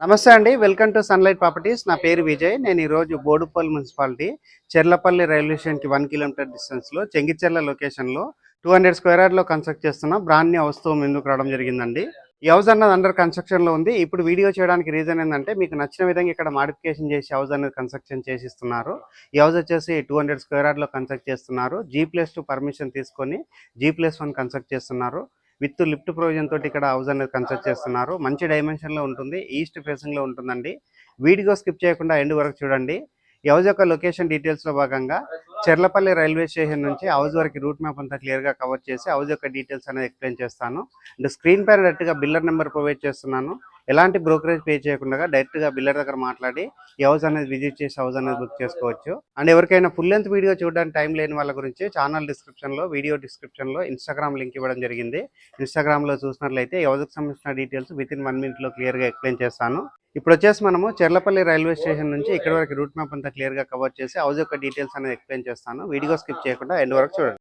నమస్తే అండి. Welcome to sunlight properties. నా పేరు విజయ్. నేను ఈరోజు బోడుప్పల్ మున్సిపాలిటీ చెర్లపల్లి రైల్వే స్టేషన్‌కి 1 కిలోమీటర్ డిస్టెన్స్‌లో చెంగిచెర్ల లొకేషన్‌లో 200 స్క్వేర్ యార్డ్‌లో కన్స్ట్రక్ట్ చేస్తున్న బ్రాండ్ న్యూ హౌస్‌తో ముందుకు రావడం జరిగిందండి. ఈ హౌస్ అన్నది అండర్ కన్స్ట్రక్షన్‌లో ఉంది. ఇప్పుడు వీడియో చేయడానికి రీజన్ ఏంటంటే మీకు నచ్చిన విధంగా ఇక్కడ మోడిఫికేషన్ చేసి హౌస్ అనేది కన్స్ట్రక్షన్ చేసిస్తున్నారు. ఈ హౌస్ వచ్చేసి 200 స్క్వేర్ యార్డ్‌లో కన్స్ట్రక్ట్ చేస్తున్నారు. G+2 పర్మిషన్ తీసుకొని G+1 కన్స్ట్రక్ట్ చేస్తున్నారు. విత్ లిఫ్ట్ ప్రొవిజన్ తోటి ఇక్కడ హౌస్ అనేది కన్స్ట్రక్ట్ చేస్తున్నారు. మంచి డైమెన్షన్లో ఉంటుంది. ఈస్ట్ ఫేసింగ్లో ఉంటుందండి. వీడియో స్కిప్ చేయకుండా ఎండ్ వరకు చూడండి. ఈ హౌస్ యొక్క లొకేషన్ డీటెయిల్స్లో భాగంగా చెర్లపల్లి రైల్వే స్టేషన్ నుంచి హౌస్ వరకు రూట్ మ్యాప్ అంతా క్లియర్గా కవర్ చేసి హౌస్ యొక్క డీటెయిల్స్ అనేది ఎక్స్ప్లెయిన్ చేస్తాను. అండ్ స్క్రీన్ పైన డైరెక్ట్గా బిల్లర్ నెంబర్ ప్రొవైడ్ చేస్తున్నాను. ఎలాంటి బ్రోకరేజ్ పే చేయకుండా డైరెక్ట్గా బిల్లర్ దగ్గర మాట్లాడి ఈ హౌస్ అనేది విజిట్ చేసి హౌస్ అనేది బుక్ చేసుకోవచ్చు. అండ్ ఎవరికైనా ఫుల్ లెంత్ వీడియో చూడడానికి టైం లేని వాళ్ళ గురించి ఛానల్ డిస్క్రిప్షన్లో వీడియో డిస్క్రిప్షన్లో ఇన్స్టాగ్రామ్ లింక్ ఇవ్వడం జరిగింది. ఇన్స్టాగ్రామ్లో చూసినట్లయితే ఈ హౌస్కి సంబంధించిన డీటెయిల్స్ వితిన్ 1 మినిట్లో క్లియర్గా ఎక్స్ప్లెయిన్ చేస్తాను. ఇప్పుడు వచ్చేసి మనము చెర్లపల్లి రైల్వే స్టేషన్ నుంచి ఇక్కడ వరకు రూట్ మ్యాప్ అంతా క్లియర్గా కవర్ చేసి హౌస్ యొక్క డీటెయిల్స్ అనేది ఎక్స్ప్లెయిన్ చేస్తాను. వీడియో స్కిప్ చేయకుండా ఎండ్ వరకు చూడండి.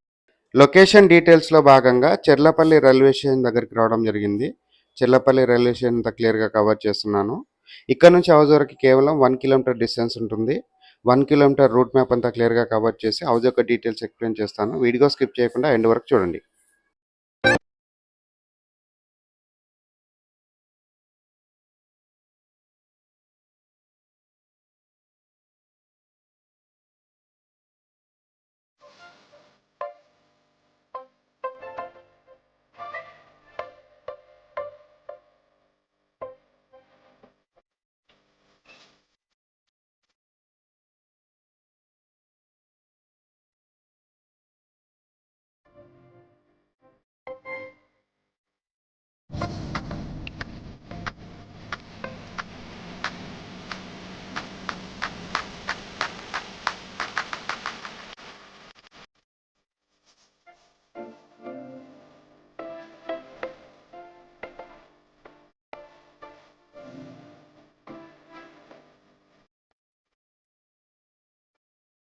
లొకేషన్ డీటెయిల్స్లో భాగంగా చెర్లపల్లి రైల్వే స్టేషన్ దగ్గరికి రావడం జరిగింది. చెర్లపల్లి రైల్వే స్టేషన్ అంతా క్లియర్గా కవర్ చేస్తున్నాను. ఇక్కడ నుంచి హౌస్ వరకు కేవలం 1 కిలోమీటర్ డిస్టెన్స్ ఉంటుంది. 1 కిలోమీటర్ రూట్ మ్యాప్ అంతా క్లియర్గా కవర్ చేసి హౌస్ యొక్క డీటెయిల్స్ ఎక్స్ప్లెయిన్ చేస్తాను. వీడియో స్కిప్ చేయకుండా ఎండ్ వరకు చూడండి.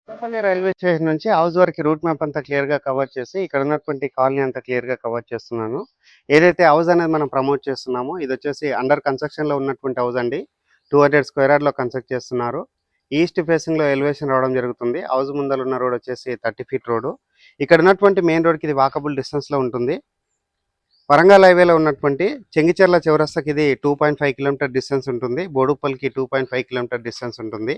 చెర్లపల్లి రైల్వే స్టేషన్ నుంచి హౌస్ వరకు రూట్ మ్యాప్ అంతా క్లియర్గా కవర్ చేసి ఇక్కడ ఉన్నటువంటి కాలనీ అంతా క్లియర్గా కవర్ చేస్తున్నాను. ఏదైతే హౌస్ అనేది మనం ప్రమోట్ చేస్తున్నామో ఇది వచ్చేసి అండర్ కన్స్ట్రక్షన్లో ఉన్నటువంటి హౌస్ అండి. 200 స్క్వేర్ యార్డ్లో కన్స్ట్రక్ట్ చేస్తున్నారు. ఈస్ట్ ఫేసింగ్లో ఎలివేషన్ రావడం జరుగుతుంది. హౌస్ ముందర ఉన్న రోడ్ వచ్చేసి 30 ఫీట్ రోడ్. ఇక్కడ ఉన్నటువంటి మెయిన్ రోడ్కి ఇది వాకబుల్ డిస్టెన్స్లో ఉంటుంది. వరంగల్ హైవేలో ఉన్నటువంటి చెంగిచెర్ల చౌరస్తాకి ఇది 2.5 కిలోమీటర్ డిస్టెన్స్ ఉంటుంది. బోడుప్పల్కి 2.5 కిలోమీటర్ డిస్టెన్స్ ఉంటుంది.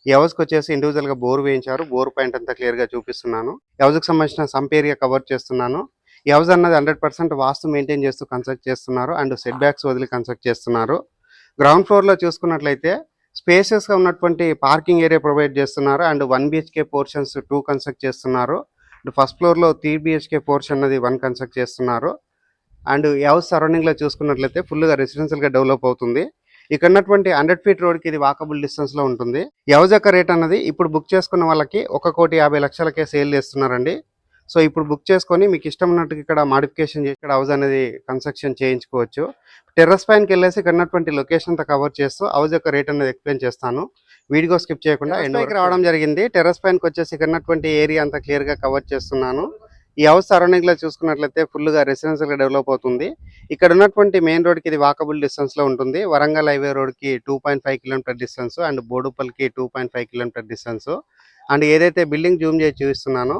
ఈ హౌస్కి వచ్చేసి ఇండివిజువల్గా బోర్ వేయించారు. బోర్ పాయింట్ అంతా క్లియర్గా చూపిస్తున్నాను. ఈ హౌస్కి సంబంధించిన సంప్ ఏరియా కవర్ చేస్తున్నాను. ఈ హౌస్ అన్నది 100% వాస్తు మెయింటైన్ చేస్తూ కన్స్ట్రక్ట్ చేస్తున్నారు. అండ్ సెట్ బ్యాక్స్ వదిలి కన్స్ట్రక్ట్ చేస్తున్నారు. గ్రౌండ్ ఫ్లోర్లో చూసుకున్నట్లయితే స్పేసెస్గా ఉన్నటువంటి పార్కింగ్ ఏరియా ప్రొవైడ్ చేస్తున్నారు. అండ్ 1 BHK పోర్షన్స్ 2 కన్స్ట్రక్ట్ చేస్తున్నారు. అండ్ ఫస్ట్ ఫ్లోర్లో 3 BHK పోర్షన్ అన్నది 1 కన్స్ట్రక్ట్ చేస్తున్నారు. అండ్ ఈ హౌస్ సరౌండింగ్లో చూసుకున్నట్లయితే ఫుల్గా రెసిడెన్షియల్గా డెవలప్ అవుతుంది. ఇక్కడ ఉన్నటువంటి 100 ఫీట్ రోడ్కి ఇది వాకబుల్ డిస్టెన్స్లో ఉంటుంది. ఈ హౌస్ యొక్క రేట్ అన్నది ఇప్పుడు బుక్ చేసుకున్న వాళ్ళకి 1,50,00,000కే సేల్ చేస్తున్నారండి. సో ఇప్పుడు బుక్ చేసుకొని మీకు ఇష్టం ఉన్నట్టుగా ఇక్కడ మాడిఫికేషన్ చేసి ఇక్కడ హౌస్ అనేది కన్స్ట్రక్షన్ చేయించుకోవచ్చు. టెర్రస్ పైనకి వెళ్ళేసి ఇక్కడ ఉన్నటువంటి లొకేషన్ అంతా కవర్ చేస్తూ హౌస్ యొక్క రేట్ అనేది ఎక్స్ప్లెయిన్ చేస్తాను. వీడియో స్కిప్ చేయకుండా ఎండ్ వరకు రావడం జరిగింది. టెర్రస్ పైనకి వచ్చేసి ఇక్కడ ఉన్నటువంటి ఏరియా అంతా క్లియర్గా కవర్ చేస్తున్నాను. ఈ హౌస్ సరౌండింగ్లో చూసుకున్నట్లయితే ఫుల్గా రెసిడెన్షియల్గా డెవలప్ అవుతుంది. ఇక్కడ ఉన్నటువంటి మెయిన్ రోడ్కి ఇది వాకబుల్ డిస్టెన్స్లో ఉంటుంది. వరంగల్ హైవే రోడ్కి 2.5 కిలోమీటర్ డిస్టెన్స్ అండ్ బోడుప్పల్కి 2.5 కిలోమీటర్ డిస్టెన్స్. అండ్ ఏదైతే బిల్డింగ్ జూమ్ చేసి చూపిస్తున్నానో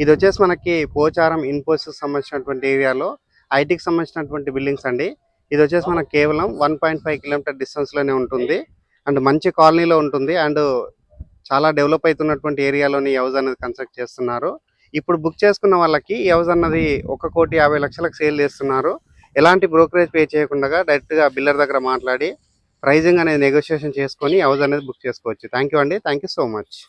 ఇది వచ్చేసి మనకి పోచారం ఇన్ఫోసిస్ సంబంధించినటువంటి ఏరియాలో ఐటీకి సంబంధించినటువంటి బిల్డింగ్స్ అండి. ఇది వచ్చేసి మనకు కేవలం 1.5 కిలోమీటర్ డిస్టెన్స్లోనే ఉంటుంది. అండ్ మంచి కాలనీలో ఉంటుంది. అండ్ చాలా డెవలప్ అవుతున్నటువంటి ఏరియాలోని హౌస్ అనేది కన్స్ట్రక్ట్ చేస్తున్నారు. ఇప్పుడు బుక్ చేసుకున్న వాళ్ళకి ఈ హౌస్ అన్నది 1,50,00,000కి సేల్ చేస్తున్నారు. ఎలాంటి బ్రోకరేజ్ పే చేయకుండా డైరెక్ట్గా బిల్లర్ దగ్గర మాట్లాడి ప్రైజింగ్ అనేది నెగోషియేషన్ చేసుకొని హౌస్ అనేది బుక్ చేసుకోవచ్చు. థ్యాంక్ యూ అండి. Thank you so much.